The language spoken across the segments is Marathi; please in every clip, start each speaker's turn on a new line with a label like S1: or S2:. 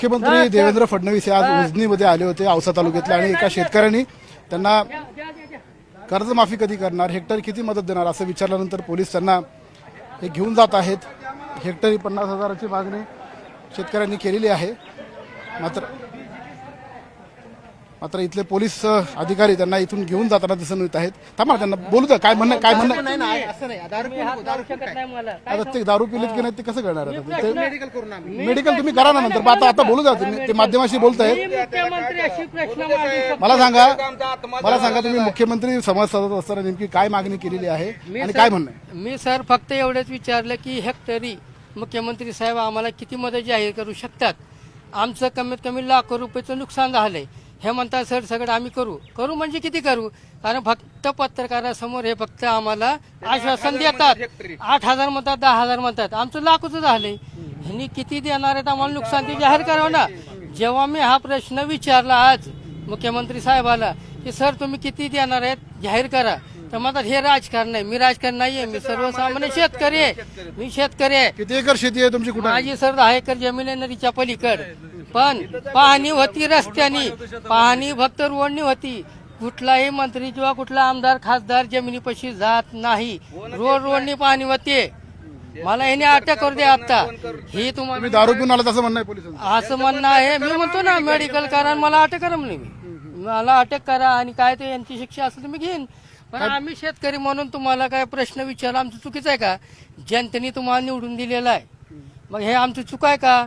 S1: मुख्यमंत्री देवेंद्र फडणवीस हे आज उजनीमध्ये आले होते औसा तालुक्यातल्या आणि एका शेतकऱ्यांनी त्यांना कर्जमाफी कधी करणार, हेक्टरी किती मदत देणार असं विचारल्यानंतर पोलीस त्यांना हे घेऊन जात आहेत. हेक्टरी 50,000ची मागणी शेतकऱ्यांनी केलेली आहे. मात्र इथले पोलीस अधिकारी त्यांना इथून घेऊन जाताना दिसून येत आहेत. थांबा, त्यांना बोलू द्या. काय म्हणणं
S2: असं नाही,
S1: आता ते दारू पिलेत की नाही ते कसं करणार आता?
S2: मेडिकल करून आम्ही
S1: मेडिकल तुम्ही करा ना नंतर. आता बोलू द्या. ते माध्यमाशी बोलतायत.
S3: मुख्यमंत्री अशी प्रश्न मांडू
S1: मला सांगा तुम्ही मुख्यमंत्री संवाद साधत असताना नेमकी काय मागणी केलेली आहे आणि काय म्हणणं आहे?
S3: मी सर फक्त एवढंच विचारलं की हेक्टरी मुख्यमंत्री साहेब आम्हाला किती मदत जाहीर करू शकतात. आमचं कमीत कमी लाखो रुपयाचं नुकसान झालंय. हे म्हणतात सर सगळं आम्ही करू म्हणजे किती करू? कारण फक्त पत्रकारासमोर हे फक्त आम्हाला आश्वासन देतात. 8,000 म्हणतात, 10,000 म्हणतात. आमचं लाखोचं झालंय. ह्यांनी किती देणार आहेत आम्हाला नुकसान ते जाहीर करावं ना. जेव्हा मी हा प्रश्न विचारला आज मुख्यमंत्री साहेबाला की सर तुम्ही किती देणार आहेत जाहीर करा, तर म्हणतात हे राजकारण नाही. मी राजकारण नाहीये, मी सर्वसामान्य शेतकरी आहे. मी शेतकरी आहे.
S1: किती एकर शेती आहे तुमची? कुठे?
S3: माझी सर 10 एकर जमीन आहे नदीच्या पलीकड. पण पाहणी होती रस्त्यानी, पाहणी फक्त रोडनी होती. कुठलाही मंत्री किंवा कुठला आमदार खासदार जमिनीपाशी जात नाही. रोडनी पाहणी होते. मला याने अटक करू दे आता. हे तुम्हाला
S1: तुम्ही दारू पिऊन आला असं म्हणणं आहे पोलिसांचं?
S3: असं म्हणणं आहे. मी म्हणतो ना मेडिकल करा आणि मला अटक करा म्हणे. मला अटक करा आणि काय ते यांची शिक्षा असेल तुम्ही घेईन. पण आम्ही शेतकरी म्हणून तुम्हाला काय प्रश्न विचारला आमचं चुकीचं आहे का? जनतेने तुम्हाला निवडून दिलेलं आहे, मग हे आमचं चूक आहे का?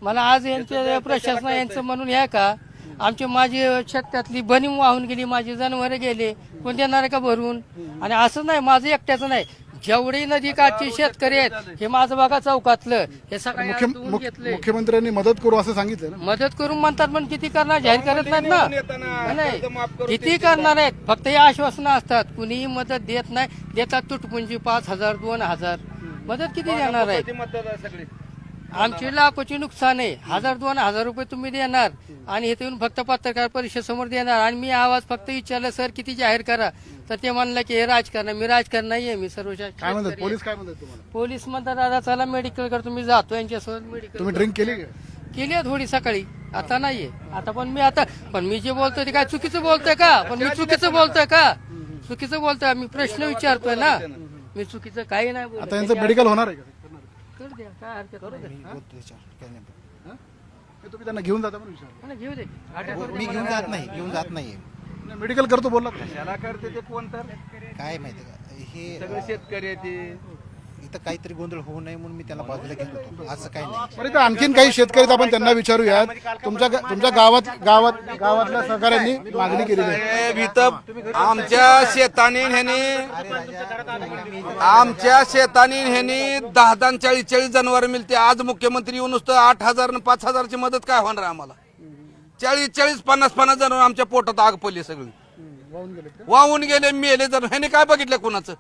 S3: मला आज यांचे प्रशासन यांचं म्हणून हे का? आमची माझी शेतातली बनी वाहून गेली, माझी जनावरं गेले, कोण देणार आहे का भरून? आणि असं नाही माझं एकट्याचं नाही, जेवढी नदी काठची शेतकरी आहेत हे माझं बघा चौकातलं हे सगळं
S1: मुख्यमंत्र्यांनी मदत करू असं सांगितलं ना.
S3: मदत करून म्हणतात पण किती करणार? जाहीर करत नाहीत ना. नाही किती करणार आहेत? फक्त हे आश्वासनं असतात. कुणीही मदत देत नाही. देतात तुटपुंजी 5,000 2,000. मदत किती देणार आहे? आमची लाखोची नुकसान आहे. 1,000-2,000 रुपये तुम्ही देणार आणि इथे येऊन फक्त पत्रकार परिषद समोर देणार. आणि मी आवाज फक्त विचारलं सर किती जाहीर करा, तर ते म्हणलं की हे राजकारण. मी राजकारण नाहीये. मी सर्व
S1: काय म्हणतात पोलीस? काय म्हणतात तुम्हाला?
S3: पोलीस म्हणतात दादा चला मेडिकल कर. तुम्ही जातो यांच्यासोबत मेडिकल.
S1: तुम्ही ड्रिंक केली का?
S3: केली आहे थोडी सकाळी, आता नाहीये. आता पण मी जे बोलतोय ते काय चुकीचं बोलतोय का? पण मी चुकीचं बोलतोय का? चुकीचं बोलतोय. मी प्रश्न विचारतोय ना. मी चुकीचं काही नाही बोलत.
S1: आता यांचं मेडिकल होणार आहे का?
S3: कर द्या, काय हरकत नाही.
S1: तुम्ही त्यांना घेऊन जाता म्हणून विचार.
S3: घेऊ दे.
S2: मी घेऊन जात नाही.
S1: मेडिकल करतो बोलला का?
S4: त्याला करते ते कोण तर
S2: काय माहिती का हे
S4: सगळे शेतकरी आहे ते.
S2: इथं काहीतरी गोंधळ होऊ नये म्हणून मी त्याला बाजूला घेत होतो. असं काही नाही.
S1: बरं, इथं आणखीन काही शेतकरी आहेत, आपण त्यांना विचारूयात. तुमच्या गावातल्या सहकाऱ्यांनी मागणी केलेली आहे.
S4: आमच्या शेतानी ह्यानी 10 40 जनावर मिळते. आज मुख्यमंत्री येऊन नुसतं 8,000 आणि 5,000ची मदत काय होणार आम्हाला? 40 50 जनावर आमच्या पोटात आग पडली, सगळी वाहून गेले, मेले. जर ह्याने काय बघितलं कोणाचं?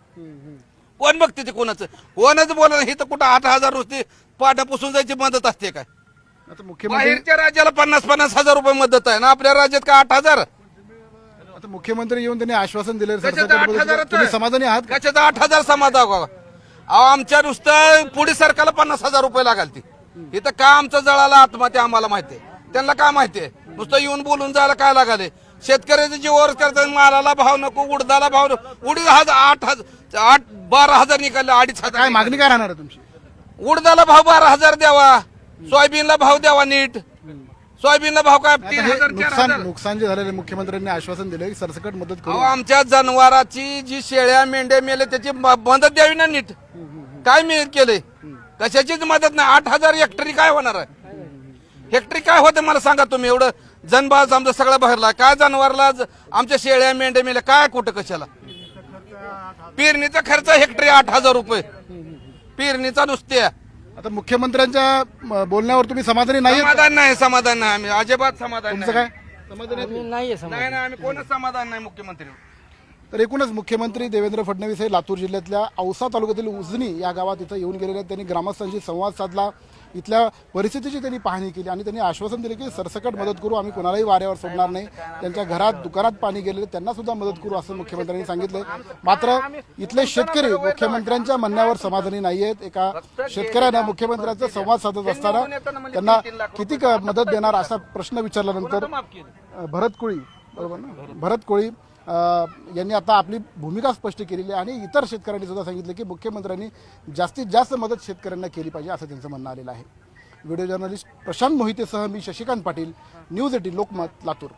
S4: कोण बघते ते कोणाचं? कोणाच बोला हे तर कुठं 8,000 रुपये पाट्या पुसून जायची मदत असते काय?
S1: आता मुख्यमंत्री
S4: बाहेरच्या राज्याला 50 हजार रुपये मदत आहे ना, आपल्या राज्यात का 8,000?
S1: आता मुख्यमंत्री येऊन त्यांनी आश्वासन दिले.
S4: कशाचं 8,000?
S1: तुम्ही समाधानी आहात का?
S4: कशाचं 8,000 समाधान? आमच्या नुसतं पुढे सरकारला 50,000 रुपये लागाल ती. इथं का आमचं जळाला आत्महत्या आम्हाला माहितीये, त्यांना काय माहितीये? नुसतं येऊन बोलून जायला काय लागाले? शेतकऱ्याचे जीवावर करतात. मालाला भाव नको, उडदाला भाव नको. उडीद 12,000 निघाले, 2,500.
S1: काय मागणी काय राहणार आहे तुमची?
S4: उडदाला भाव 12,000 द्यावा, सोयाबीनला भाव द्यावा नीट. सोयाबीनला भाव काय 3,000 4,000?
S1: नुकसान जे झालेलं मुख्यमंत्र्यांनी आश्वासन दिलं की सरसकट मदत करू.
S4: आमच्या जनावराची जी शेळ्या मेंढ्या मेले त्याची मदत द्यावी ना नीट. काय मी केले? कशाचीच मदत नाही. 8,000 हेक्टरी काय होणार आहे? हेक्टरी काय होते मला सांगा तुम्ही? एवढं जनबाज आमचा सगळा भरला. काय जनावरला आमच्या शेळ्या मेंढ्या मेल्या काय कुठं कशाला? पेरणीचा खर्च हेक्टरी 8,000 रुपये पेरणीचा नुसत्या.
S1: आता मुख्यमंत्र्यांच्या बोलण्यावर तुम्ही समाधानी नाही?
S4: समाधान नाही आम्ही अजिबात समाधान
S1: तुमचं काय?
S3: नाहीये
S4: नाही आम्ही कोणच समाधान नाही मुख्यमंत्री.
S1: तर एकूणच मुख्यमंत्री देवेंद्र फडणवीस हे लातूर जिल्ह्यातल्या औसा तालुक्यातील उजनी या गावात इथं येऊन गेलेले आहेत. त्यांनी ग्रामस्थांशी संवाद साधला. इथल्या परिस्थितीची त्यांनी पाहणी केली आणि त्यांनी आश्वासन दिले की सरसकट मदत करू, आम्ही कोणालाही वाऱ्यावर सोडणार नाही. त्यांच्या घरात दुकानात पाणी गेलेले त्यांना सुद्धा मदत करू असं मुख्यमंत्र्यांनी सांगितलंय. मात्र इथले शेतकरी मुख्यमंत्र्यांच्या म्हणण्यावर समाधानी नाहीयेत. एका शेतकऱ्यानं मुख्यमंत्र्यांचा संवाद साधत असताना त्यांना किती मदत देणार असा प्रश्न विचारल्यानंतर भरत कोळी, बरोबर ना, भरत कोळी यांनी आता आपली भूमिका स्पष्ट केलेली आहे आणि इतर शेतकऱ्यांनी सुद्धा सांगितलं की मुख्यमंत्र्यांनी जास्तीत जास्त मदत शेतकऱ्यांना केली पाहिजे असं त्यांचं म्हणणं आलेलं आहे. व्हिडिओ जर्नलिस्ट प्रशांत मोहितेसह मी शशिकांत पाटील, न्यूज 18 लोकमत, लातूर.